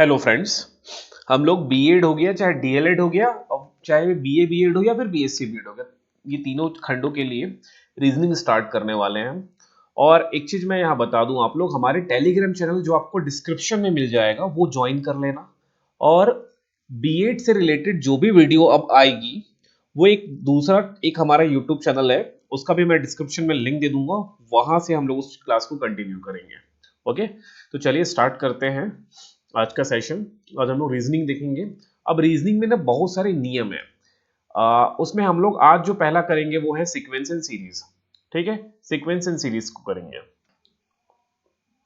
Hello friends. हम लोग BEd हो गया चाहे डीएलएड हो गया और चाहे बीए बीएड हो या फिर बीएससी बीएड हो गया, ये तीनों खंडों के लिए रीजनिंग स्टार्ट करने वाले हैं। और एक चीज मैं यहाँ बता दूं, आप लोग हमारे टेलीग्राम चैनल जो आपको डिस्क्रिप्शन में मिल जाएगा वो ज्वाइन कर लेना। और बीएड से रिलेटेड जो भी वीडियो अब आएगी वो एक हमारा यूट्यूब चैनल है, उसका भी मैं डिस्क्रिप्शन में लिंक दे दूंगा, वहां से हम लोग उस क्लास को कंटिन्यू करेंगे। ओके, तो चलिए स्टार्ट करते हैं आज का सेशन। आज हम लोग रीजनिंग देखेंगे। अब रीजनिंग में ना बहुत सारे नियम है। उसमें हम लोग आज जो पहला करेंगे वो है सीक्वेंस एंड सीरीज। ठीक है, सीक्वेंस एंड सीरीज को करेंगे।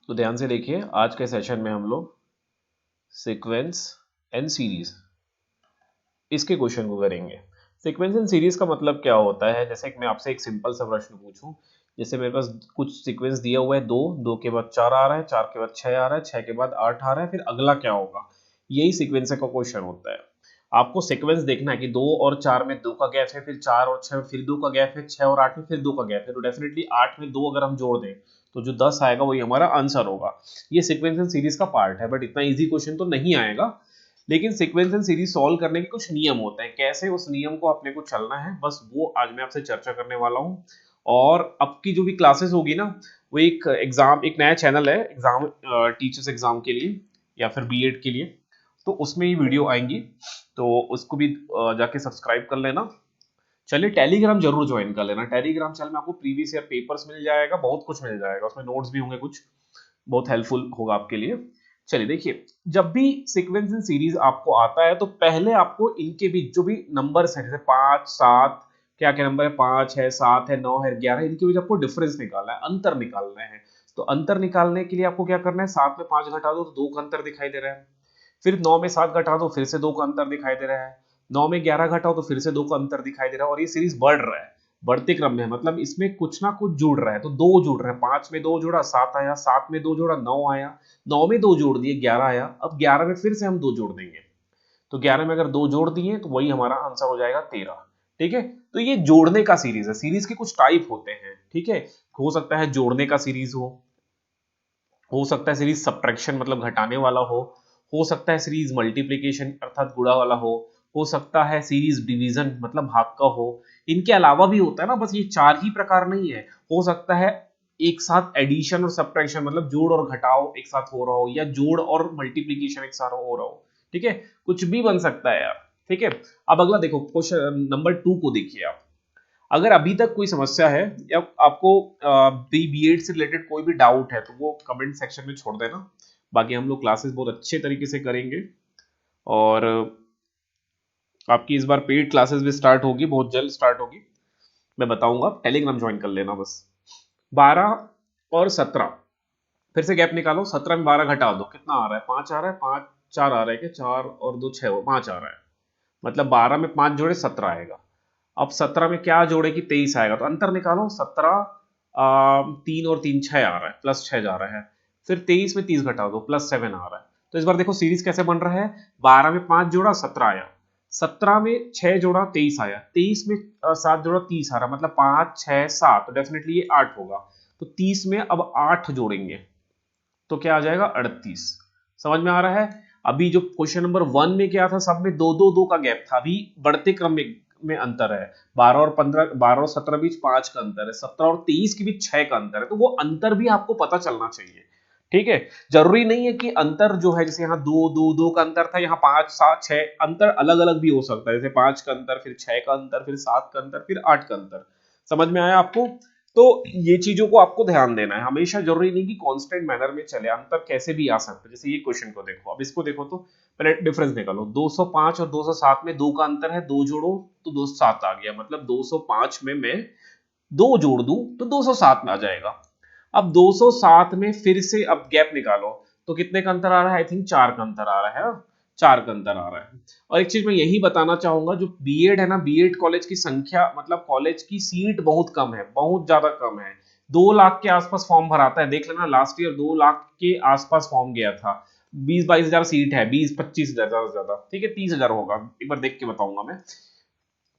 तो ध्यान से देखिए, आज के सेशन में हम लोग सीक्वेंस एंड सीरीज इसके क्वेश्चन को करेंगे। सीक्वेंस एंड सीरीज का मतलब क्या होता है, जैसे कि मैं आपसे एक सिंपल सा प्रश्न पूछूं। जैसे मेरे पास कुछ सीक्वेंस दिया हुआ है, दो दो के बाद चार आ रहा है, चार के बाद छह आ रहा है, छह के बाद आठ आ रहा है, फिर अगला क्या होगा, यही सीक्वेंस का क्वेश्चन होता है। आपको सीक्वेंस देखना है कि दो और चार में दो का गैप है, फिर चार और छह में फिर दो का गैप है, छह और आठ में फिर दो का गैप है, तो डेफिनेटली आठ में दो अगर हम जोड़ दें तो जो 10 आएगा वही हमारा आंसर होगा। ये सीक्वेंस एंड सीरीज का पार्ट है, बट इतना इजी क्वेश्चन तो नहीं आएगा। लेकिन सीक्वेंस एंड सीरीज सॉल्व करने के कुछ नियम होते हैं, कैसे उस नियम को अपने को चलना है, बस वो आज मैं आपसे चर्चा करने वाला हूँ। और अब की जो भी क्लासेस होगी ना, वो एक नया चैनल है एग्जाम, टीचर्स एग्जाम के लिए या फिर बीएड के लिए, तो उसमें ये वीडियो आएंगी, तो उसको भी जाके सब्सक्राइब कर लेना। चलिए, टेलीग्राम जरूर ज्वाइन कर लेना। टेलीग्राम चैनल में आपको प्रीवियस ईयर पेपर्स मिल जाएगा, बहुत कुछ मिल जाएगा, उसमें नोट्स भी होंगे कुछ, बहुत हेल्पफुल होगा आपके लिए। चलिए देखिए, जब भी सीक्वेंस इन सीरीज आपको आता है तो पहले आपको इनके बीच जो भी नंबर्स हैं, जैसे पांच सात, क्या क्या नंबर है, पांच है, सात है, नौ है, ग्यारह, इनके बीच आपको डिफरेंस निकालना है, अंतर निकालना है। तो अंतर निकालने के लिए आपको क्या करना है, सात में पांच घटा दो तो दो का अंतर दिखाई दे रहा है, फिर नौ में सात घटा दो फिर से दो का अंतर दिखाई दे रहा है, नौ में ग्यारह घटाओ तो फिर से दो का अंतर दिखाई दे रहा है, और ये सीरीज बढ़ रहा है, बढ़ते क्रम में है, मतलब इसमें कुछ ना कुछ जुड़ रहा है, तो दो जुड़ रहे हैं, पांच में दो जोड़ा सात आया, सात में दो जोड़ा नौ आया, नौ में दो जोड़ दिए ग्यारह आया, अब ग्यारह में फिर से हम दो जोड़ देंगे, तो ग्यारह में अगर दो जोड़ दिए तो वही हमारा आंसर हो जाएगा तेरह। ठीक है, तो ये जोड़ने का सीरीज है। सीरीज के कुछ टाइप होते हैं, ठीक है, हो सकता है जोड़ने का सीरीज हो सकता है सीरीज सब्ट्रैक्शन मतलब घटाने वाला हो सकता है सीरीज मल्टीप्लीकेशन अर्थात गुणा वाला हो सकता है सीरीज डिवीजन मतलब भाग का हो। इनके अलावा भी होता है ना, बस ये चार ही प्रकार नहीं है, हो सकता है एक साथ एडिशन और सब्ट्रैक्शन मतलब जोड़ और घटाव एक साथ हो रहा हो, या जोड़ और मल्टीप्लीकेशन एक साथ हो रहा हो। ठीक है, कुछ भी बन सकता है यार। ठीक है, अब अगला देखो, क्वेश्चन नंबर टू को देखिए आप। अगर अभी तक कोई समस्या है या आपको बीएड से रिलेटेड कोई भी डाउट है तो वो कमेंट सेक्शन में छोड़ देना। बाकी हम लोग क्लासेस बहुत अच्छे तरीके से करेंगे, और आपकी इस बार पेड क्लासेस भी स्टार्ट होगी, बहुत जल्द स्टार्ट होगी, मैं बताऊंगा, टेलीग्राम ज्वाइन कर लेना बस। 12 और 17, फिर से गैप निकालो, 17 में 12 घटा दो, कितना आ रहा है, पांच आ रहा है, पांच चार आ रहा है, क्या चार और दो छह, पांच आ रहा है, मतलब 12 में पांच जोड़े 17 आएगा। अब 17 में क्या जोड़े कि 23 आएगा, तो अंतर निकालो, 17 तीन और तीन छह आ रहा है, प्लस छह जा रहा है, फिर 23 में 30 घटा दो, प्लस सेवन आ रहा है। तो इस बार देखो सीरीज कैसे बन रहा है, 12 में पांच जोड़ा 17 आया, 17 में छह जोड़ा 23 आया, 23 में सात जोड़ा 30 आ रहा, मतलब पांच छह सात, तो डेफिनेटली ये 8 होगा। तो 30 में अब 8 जोड़ेंगे तो क्या आ जाएगा, 38। समझ में आ रहा है। अभी जो क्वेश्चन नंबर वन में क्या था, सब में दो दो दो का गैप था, अभी बढ़ते क्रम में अंतर है, 12 और 15, 12 और 17 बीच 5 का अंतर है, 17 और 23 के बीच 6 का अंतर है, तो वो अंतर भी आपको पता चलना चाहिए। ठीक है, जरूरी नहीं है कि अंतर जो है, जैसे यहाँ दो दो दो का अंतर था, यहाँ पांच सात छह, अंतर अलग अलग भी हो सकता है, जैसे पांच का अंतर, फिर छह का अंतर, फिर सात का अंतर, फिर आठ का अंतर। समझ में आया आपको। तो ये चीजों को आपको ध्यान देना है, हमेशा जरूरी नहीं कि कांस्टेंट मैनर में चले, अंतर कैसे भी आ सकता है। जैसे ये क्वेश्चन को देखो, अब इसको देखो तो पहले डिफरेंस निकालो, 205 और 207 में दो का अंतर है, दो जोड़ो तो 207 आ गया, मतलब 205 में मैं दो जोड़ दूं तो 207 में आ जाएगा। अब 207 में फिर से अब गैप निकालो, तो कितने का अंतर आ रहा है, आई थिंक चार का अंतर आ रहा है ना, चार का अंतर आ रहा है। और एक चीज मैं यही बताना चाहूंगा, जो बीएड है ना, बीएड कॉलेज की संख्या मतलब कॉलेज की सीट बहुत कम है, बहुत ज्यादा कम है, 2 लाख के आसपास फॉर्म भराता है, देख लेना लास्ट ईयर 2 लाख के आसपास फॉर्म गया था, 20-22 हजार सीट है, 20-25 हजार ज्यादा से ज्यादा, ठीक है 30 हजार होगा, एक बार देख के बताऊंगा मैं।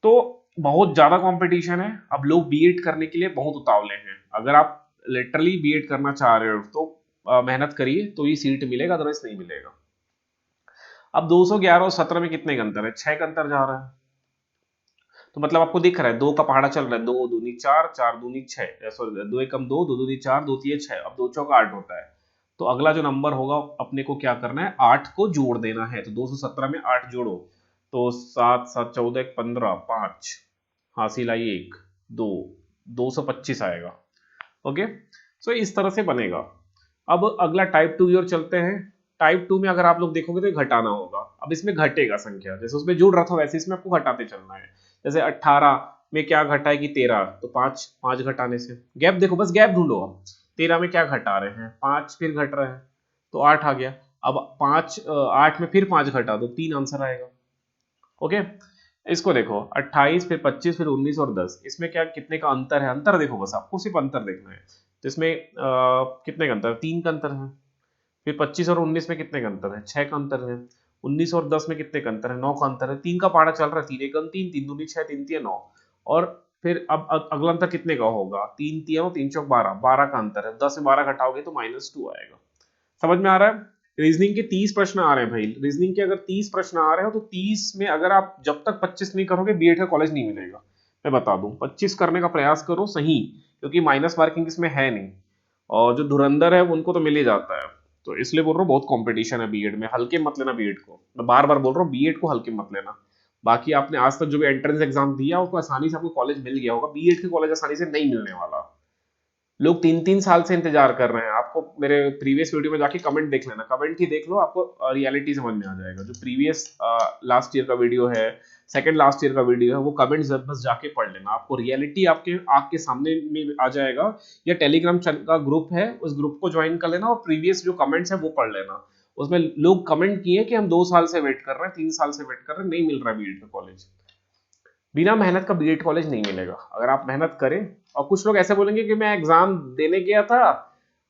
तो बहुत ज्यादा कंपटीशन है, अब लोग बीएड करने के लिए बहुत उतावले हैं, अगर आप लिटरली बीएड करना चाह रहे हो तो मेहनत करिए, तो ये सीट मिलेगा, अदरवाइज नहीं मिलेगा। अब 211 और 17 में कितने का अंतर है? 6 का अंतर जा रहा है। तो मतलब आपको दिख रहा है 2 का पहाड़ा चल रहा है, 2 दूनी 4, 4 दूनी 6, सॉरी 2 एकम 2, 2 दूनी 4, 2 तिये 6, अब 2 चौका 8 होता है। तो अगला जो नंबर होगा अपने को क्या करना है, 8 को जोड़ देना है। तो 217 में 8 जोड़ो तो 7 7 14 15 5 हासिल आई 1 2 225 आएगा। ओके, सो इस तरह से बनेगा। अब अगला टाइप 2 की ओर चलते हैं। टाइप 2 में अगर आप लोग देखोगे तो ये घटाना होगा। अब इसमें घटेगा संख्या, जैसे उसमें जुड़ रहा था वैसे इसमें आपको घटाते चलना है। जैसे 18 में क्या घटा है कि 13, तो 5 5 घटाने से गैप देखो, बस गैप ढूंढो। अब 13 में क्या घटा रहे हैं, 5 फिर घट रहे हैं तो 8 आ गया। अब 8 में फिर 5 घटा दो, 3 आंसर आएगा। ओके, इसको देखो 28 फिर 25 फिर 19 और 10, इसमें क्या कितने का अंतर है, अंतर देखो, बस आपको सिर्फ अंतर देखना है। तो इसमें कितने का अंतर है, 3 का अंतर है। फिर 25 और 19 में कितने का अंतर है, 6 का अंतर है। 19 और 10 में कितने का अंतर है, 9 का अंतर है। 3 का पहाड़ा चल रहा है, 3 एकम 3, 3 दूनी 6, 3 तिया 9। और फिर अब अगला अंतर कितने का होगा, 3 तिया 9, 3 चौक 12, 12 का अंतर है। 10 से 12 घटाओगे तो -2 आएगा। समझ में आ रहा है? रीजनिंग के 30 प्रश्न आ रहे हैं भाई। रीजनिंग के अगर 30 प्रश्न आ रहे हो तो 30 में अगर आप जब तक 25 नहीं करोगे बीएड का कॉलेज नहीं मिलेगा। मैं बता दूं, 25 करने का प्रयास करो सही, क्योंकि माइनस मार्किंग इसमें है नहीं। और जो धुरंधर है उनको तो मिल ही जाता है। तो इसलिए बोल रहा हूँ बहुत कंपटीशन है बीएड में, हल्के मत लेना बीएड को। मैं बार बार बोल रहा हूँ बीएड को हल्के मत लेना। बाकी आपने आज तक जो भी एंट्रेंस एग्जाम दिया उसको आसानी से आपको कॉलेज मिल गया होगा, बीएड के कॉलेज आसानी से नहीं मिलने वाला। लोग 3 3 साल से इंतजार कर रहे हैं। आपको मेरे प्रीवियस वीडियो में जाके कमेंट देख लेना, कमेंट ही देख लो, आपको रियलिटी समझ में आ जाएगा। जो प्रीवियस लास्ट ईयर का वीडियो है, सेकंड लास्ट ईयर का वीडियो है, वो कमेंट्स बस जाके पढ़ लेना, आपको रियलिटी आपके आँख के सामने में आ जाएगा। या टेलीग्राम का ग्रुप है, उस ग्रुप को ज्वाइन कर लेना और प्रीवियस जो कमेंट्स है वो पढ़ लेना। उसमें लोग कमेंट किए कि हम 2 साल से वेट कर रहे हैं, 3 साल से वेट कर रहे हैं, नहीं मिल रहा है बीएड का कॉलेज। बिना मेहनत का बीएड कॉलेज नहीं मिलेगा अगर आप मेहनत करें। और कुछ लोग ऐसे बोलेंगे कि मैं एग्जाम देने गया था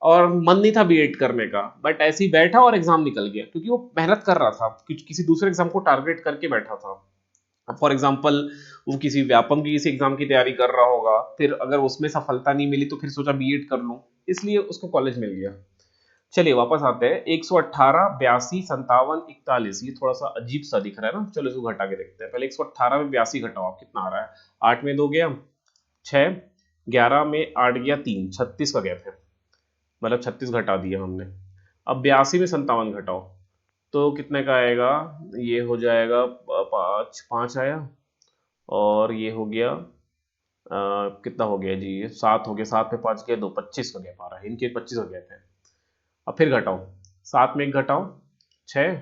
और मन नहीं था बीएड करने का, बट ऐसे ही बैठा और एग्जाम निकल गया, क्योंकि वो मेहनत कर रहा था, किसी दूसरे एग्जाम को टारगेट करके बैठा था। फॉर एग्जाम्पल वो किसी व्यापम की किसी एग्जाम की तैयारी कर रहा होगा, फिर अगर उसमें सफलता नहीं मिली तो फिर सोचा बीएड कर लूं, इसलिए उसको कॉलेज मिल गया। चलिए वापस आते हैं। 118 82 57 41, ये थोड़ा सा अजीब सा दिख रहा है ना, चलो इसको घटा के देखते हैं। पहले 118 में 82 घटाओ, आप कितना आ रहा है, 8 में 2 गया 6, 11 में 8 गया 3, 36 का गैप है, मतलब 36 घटा दिया हमने। अब 82 में 57 घटाओ तो कितने का आएगा, ये हो जाएगा 5 5 आया, और ये हो गया कितना हो गया जी, ये 7 हो गया, 7 पे 5 गया 2, 25 का गैप आ रहा है, इनके 25 का गैप है। अब फिर घटाओ, 7 में 1 घटाओ 6,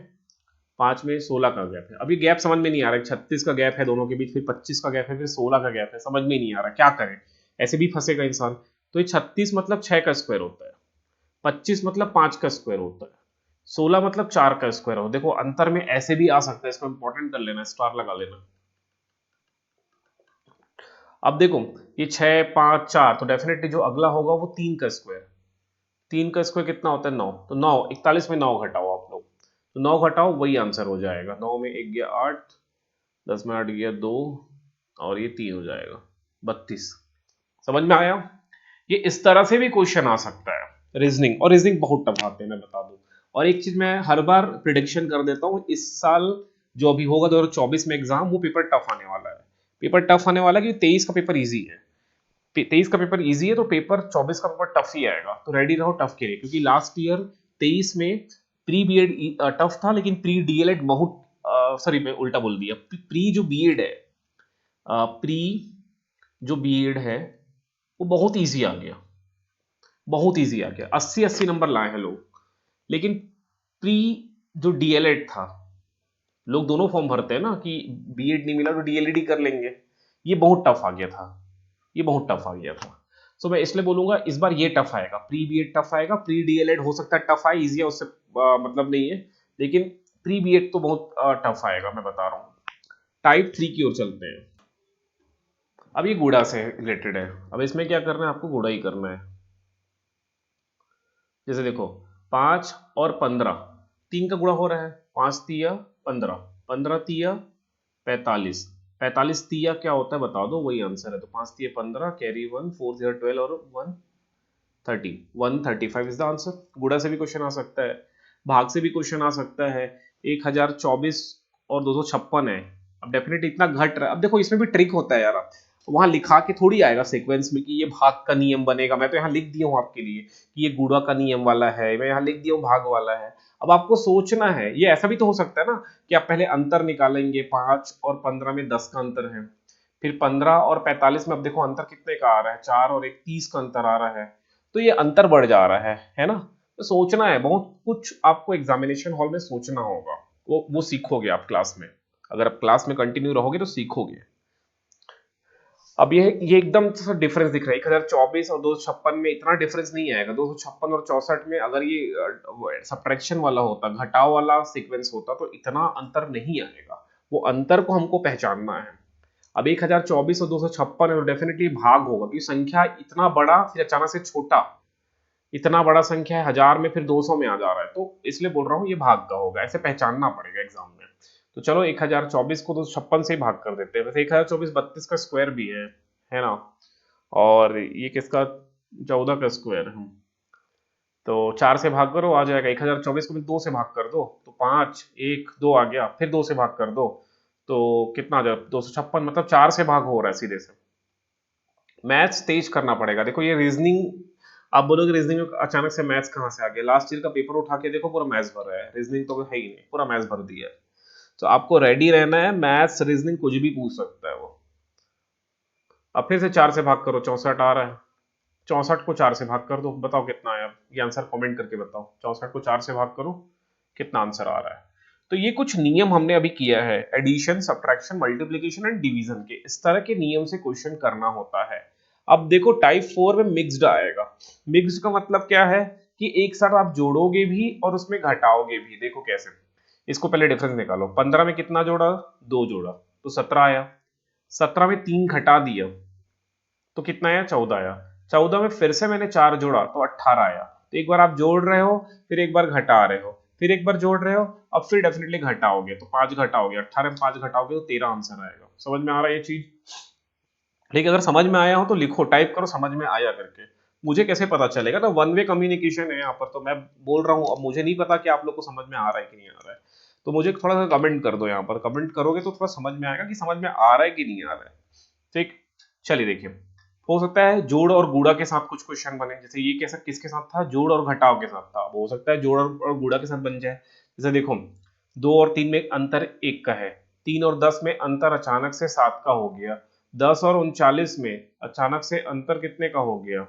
5 में 16 का गैप है। अब ये गैप समझ में नहीं आ रहा है, 36 का गैप है दोनों के बीच, फिर 25 का गैप है, फिर 16 का गैप है, समझ में नहीं आ रहा क्या करें, ऐसे भी फंसेगा इंसान। तो ये 36 मतलब 6 का स्क्वायर होता है, 25 मतलब 5 का स्क्वायर होता है, 16 मतलब 4 का स्क्वायर हो। देखो अंतर में ऐसे भी आ सकता है, इसको इंपॉर्टेंट कर लेना, स्टार लगा लेना। अब देखो ये 6 5 4, तो डेफिनेटली जो अगला होगा वो 3 का स्क्वायर। 3 का स्क्वायर कितना होता है 9, तो 9 41 में 9 घटाओ आप लोग, तो 9 घटाओ वही आंसर हो जाएगा। 9 में 1 गया 8, 10 में 8 गया 2, और ये 3 हो जाएगा 32। समझ में आया? ये इस तरह से भी क्वेश्चन आ सकता है रीजनिंग, और रीजनिंग बहुत टफ आते हैं मैं बता दूं। और एक चीज मैं हर बार प्रिडिक्शन कर देता हूँ, इस साल जो अभी होगा 2024 में एग्जाम, वो पेपर टफ आने वाला है। पेपर टफ आने वाला है क्योंकि 23 का पेपर इजी है, 23 का पेपर इजी है, तो पेपर 24 का पेपर टफ ही आएगा। तो रेडी रहो टफ के लिए, क्योंकि लास्ट ईयर 23 में प्री बीएड टफ था, लेकिन प्री डीएलएड बहुत, सॉरी मैं उल्टा बोल दिया, प्री जो बीएड है, प्री जो बीएड है वो बहुत इजी आ गया, बहुत इजी आ गया, 80 नंबर लाए हैं लोग। लेकिन प्री जो डीएलएड था, लोग दोनों फॉर्म भरते हैं ना कि बीएड नहीं मिला तो डीएलएड ही कर लेंगे, ये बहुत टफ आ गया था, ये बहुत टफ आ गया था। सो मैं इसलिए बोलूंगा इस बार ये टफ आएगा, प्री बीएड टफ आएगा, प्री डीएलएड हो सकता है टफ आए, इजी है उससे मतलब नहीं है, लेकिन प्री बीएड तो बहुत टफ आएगा, मैं बता रहा हूँ। टाइप 3 की ओर चलते हैं। अब ये गुड़ा से रिलेटेड है, अब इसमें क्या करना है, आपको गुड़ा ही करना है। जैसे देखो 5 और 15, 3 का गुणा हो रहा है, 5 तिया 15, 15 तिया 45, 45 तिया क्या होता है बता दो, वही आंसर है। तो 5 तिया 15, कैरी 1, 4 0 12 और 1 30, 135 इज द आंसर। गुड़ा से भी क्वेश्चन आ सकता है। भाग से भी क्वेश्चन आ सकता है। 1024 और 256 है, अब डेफिनेटली इतना घट रहा है। अब देखो इसमें भी ट्रिक होता है यार, वहां लिखा के थोड़ी आएगा सीक्वेंस में कि ये भाग का नियम बनेगा। मैं तो यहाँ लिख दिया हूँ आपके लिए कि ये गुणा का नियम वाला है, मैं यहाँ लिख दिया हूँ भाग वाला है। अब आपको सोचना है, ये ऐसा भी तो हो सकता है ना कि आप पहले अंतर निकालेंगे, 5 और 15 में 10 का अंतर है, फिर 15 और 45 में अब देखो अंतर कितने का आ रहा है, 4 और 1 30 का अंतर आ रहा है, तो ये अंतर बढ़ जा रहा है ना। तो सोचना है, बहुत कुछ आपको एग्जामिनेशन हॉल में सोचना होगा, वो सीखोगे आप क्लास में। अगर आप क्लास में कंटिन्यू रहोगे तो सीखोगे। अब ये एकदम सा डिफरेंस दिख रहा है, 1024 और 256 में इतना डिफरेंस नहीं आएगा। 256 और 64 में अगर ये सब्ट्रैक्शन वाला होता, घटाव वाला सीक्वेंस होता, तो इतना अंतर नहीं आएगा। वो अंतर को हमको पहचानना है। अब 1024 और 256 है तो डेफिनेटली भाग होगा, क्योंकि संख्या इतना बड़ा फिर अचानक से छोटा, इतना बड़ा संख्या है, 1000 में फिर 200 में आ जा रहा है, तो इसलिए बोल रहा हूँ ये भाग का होगा, ऐसे पहचानना पड़ेगा एग्जाम में। तो चलो 1024 को 256 से ही भाग कर देते हैं। वैसे 1024 32 का स्क्वायर भी है ना, और ये किसका, 14 का स्क्वायर है। तो 4 से भाग करो आ जाएगा, 1024 को भी 2 से भाग कर दो तो 5 1 2 आ गया, फिर 2 से भाग कर दो तो कितना आ जाए 256, मतलब 4 से भाग हो रहा है सीधे से। मैथ्स तेज करना पड़ेगा। देखो ये रीजनिंग, आप बोलोगे रीजनिंग में अचानक से मैथ्स कहाँ से आ गया, लास्ट ईयर का पेपर उठा के देखो पूरा मैथ्स भर रहा है, रीजनिंग तो है ही नहीं, पूरा मैथ्स भर दिया है। तो आपको रेडी रहना है, मैथ्स रीजनिंग कुछ भी पूछ सकता है वो। अब फिर से 4 से भाग करो, 64 आ रहा है, 64 को 4 से भाग कर दो, बताओ कितना आया। ये आंसर कमेंट करके बताओ, 64 को 4 से भाग करो कितना आंसर आ रहा है। तो ये कुछ नियम हमने अभी किया है, addition, subtraction, multiplication and division के, इस तरह के नियम से क्वेश्चन करना होता है। अब देखो टाइप 4 में मिक्स्ड आएगा। मिक्स्ड का मतलब क्या है कि एक साथ आप जोड़ोगे भी और उसमें घटाओगे भी। देखो कैसे, इसको पहले डिफरेंस निकालो, 15 में कितना जोड़ा, 2 जोड़ा तो 17 आया, 17 में 3 घटा दिया तो कितना आया, 14 आया, 14 में फिर से मैंने 4 जोड़ा तो 18 आया। तो एक बार आप जोड़ रहे हो, फिर एक बार घटा रहे हो, फिर एक बार जोड़ रहे हो, अब फिर डेफिनेटली घटाओगे तो 5 घटाओगे, 18 में 5 घटाओगे तो 13 आंसर आएगा। समझ में आ रहा है ये चीज? लेकिन अगर समझ में आया हो तो लिखो, टाइप करो समझ में आया करके, मुझे कैसे पता चलेगा ना, वन वे कम्युनिकेशन है यहाँ पर। तो मैं बोल रहा हूँ, अब मुझे नहीं पता कि आप लोग को समझ में आ रहा है कि नहीं आ रहा है, तो मुझे थोड़ा सा कमेंट कर दो यहाँ पर, कमेंट करोगे तो थोड़ा समझ में आएगा कि समझ में आ रहा है कि नहीं आ रहा है। ठीक, चलिए देखिए, हो सकता है जोड़ और गुणा के साथ कुछ क्वेश्चन बने, जैसे ये कैसा किसके साथ था, जोड़ और घटाव के साथ था, अब हो सकता है जोड़ और गुणा के साथ बन जाए। जैसे देखो 2 और 3 में अंतर 1 का है, 3 और 10 में अंतर अचानक से 7 का हो गया, 10 और 39 में अचानक से अंतर कितने का हो गया,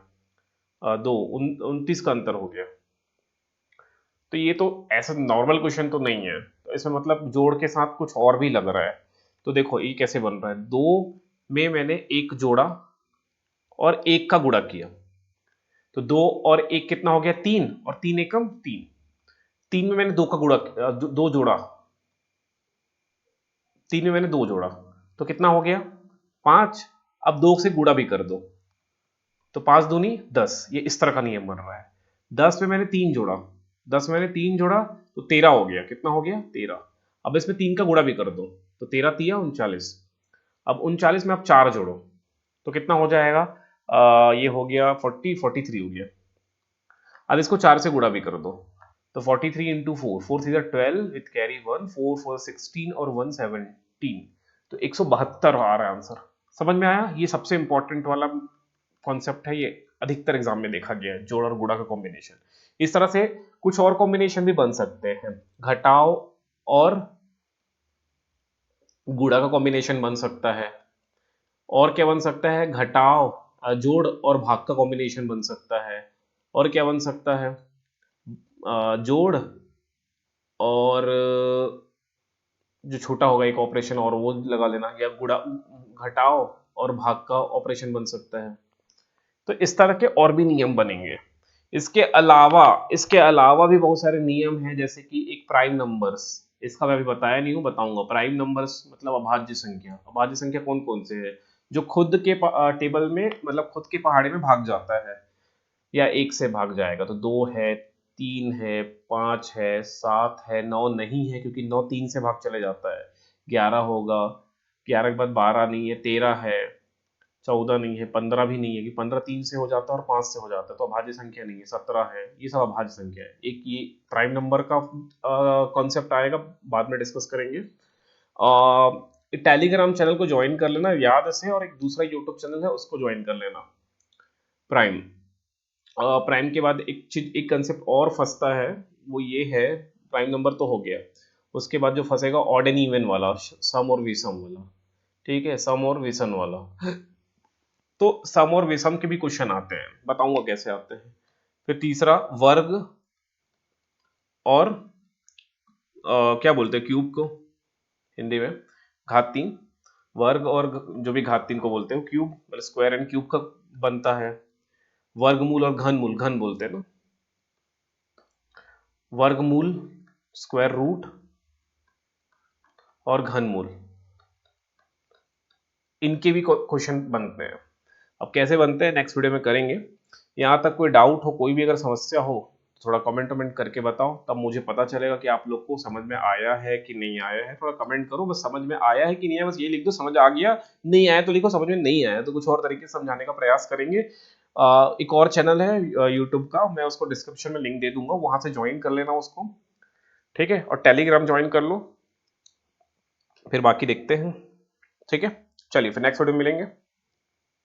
29 का अंतर हो गया। तो ये तो ऐसा नॉर्मल क्वेश्चन तो नहीं है, तो इसमें मतलब जोड़ के साथ कुछ और भी लग रहा है। तो देखो ये कैसे बन रहा है, 2 में मैंने 1 जोड़ा और 1 का गुणा किया, तो 2 और 1 कितना हो गया, 3, और 3 एकम 3, 3 में मैंने 2 का गुणा, 2 जोड़ा, 3 में मैंने 2 जोड़ा तो कितना हो गया, 5। अब 2 से गुणा भी कर दो तो 5 दूनी 10, ये इस तरह का नियम बन रहा है। 10 में मैंने 3 जोड़ा, 10 में मैंने 3 जोड़ा तो 13 हो गया, कितना हो गया, 13। अब इसमें 3 का गुणा भी कर दो तो 13 तिया 39। अब 39 में आप 4 जोड़ो तो कितना हो जाएगा, ये हो गया 43 हो गया। अब इसको 4 से गुणा भी कर दो तो 43 इंटू 4, 4 थ्री 12 विथ कैरी 1, 4 4 16 और 1 17, तो 172 आ रहा है आंसर। समझ में आया? ये सबसे इंपॉर्टेंट वाला कॉन्सेप्ट है, ये अधिकतर एग्जाम में देखा गया है, जोड़ और गुणा का कॉम्बिनेशन। इस तरह से कुछ और कॉम्बिनेशन भी बन सकते हैं, घटाव और गुणा का कॉम्बिनेशन बन सकता है, और क्या बन सकता है, घटाव, जोड़ और भाग का कॉम्बिनेशन बन सकता है, और क्या बन सकता है, जोड़ और जो छोटा होगा एक ऑपरेशन और वो लगा लेना, या गुणा, घटाव और भाग का ऑपरेशन बन सकता है। तो इस तरह के और भी नियम बनेंगे। इसके अलावा भी बहुत सारे नियम हैं, जैसे कि एक प्राइम नंबर्स, इसका मैं अभी बताया नहीं हूँ, बताऊंगा। प्राइम नंबर्स मतलब अभाज्य संख्या। अभाज्य संख्या कौन कौन से है, जो खुद के टेबल में, मतलब खुद के पहाड़े में भाग जाता है या 1 से भाग जाएगा, तो 2 है, 3 है, 5 है, 7 है, 9 नहीं है क्योंकि 9 3 से भाग चले जाता है, 11 होगा, 11 के बाद 12 नहीं है, 13 है, 14 नहीं है, 15 भी नहीं है कि 15 3 से हो जाता है और 5 से हो जाता है, तो अभाज्य संख्या नहीं है। 17 है, ये सब अभाज्य संख्या है। एक ये प्राइम नंबर का कॉन्सेप्ट आएगा, बाद में डिस्कस करेंगे। टेलीग्राम चैनल को ज्वाइन कर लेना याद से, और एक दूसरा यूट्यूब चैनल है उसको ज्वाइन कर लेना, प्राइम। प्राइम के बाद एक चीज, एक कंसेप्ट और फंसता है, वो ये है, प्राइम नंबर तो हो गया, उसके बाद जो फंसेगा ऑड एंड इवन वाला, सम और विषम वाला। ठीक है, सम और विषम वाला। तो सम और विषम के भी क्वेश्चन आते हैं, बताऊंगा कैसे आते हैं। फिर तीसरा, वर्ग और क्या बोलते हैं क्यूब को हिंदी में, घात 3। वर्ग और जो भी घात 3 को बोलते हैं क्यूब, मतलब स्क्वायर एंड क्यूब का बनता है। वर्गमूल और घनमूल, घन बोलते हैं ना, वर्गमूल, स्क्वायर रूट और घनमूल, इनके भी क्वेश्चन बनते हैं। अब कैसे बनते हैं नेक्स्ट वीडियो में करेंगे। यहाँ तक कोई डाउट हो, कोई भी अगर समस्या हो, थोड़ा कमेंट कमेंट करके बताओ, तब मुझे पता चलेगा कि आप लोग को समझ में आया है कि नहीं आया है। थोड़ा कमेंट करो, बस समझ में आया है कि नहीं आया बस ये लिख दो, समझ आ गया, नहीं आया तो लिखो समझ में नहीं आया, तो कुछ और तरीके से समझाने का प्रयास करेंगे। एक और चैनल है यूट्यूब का, मैं उसको डिस्क्रिप्शन में लिंक दे दूंगा, वहां से ज्वाइन कर लेना उसको, ठीक है, और टेलीग्राम ज्वाइन कर लो, फिर बाकी देखते हैं। ठीक है, चलिए फिर नेक्स्ट वीडियो में मिलेंगे।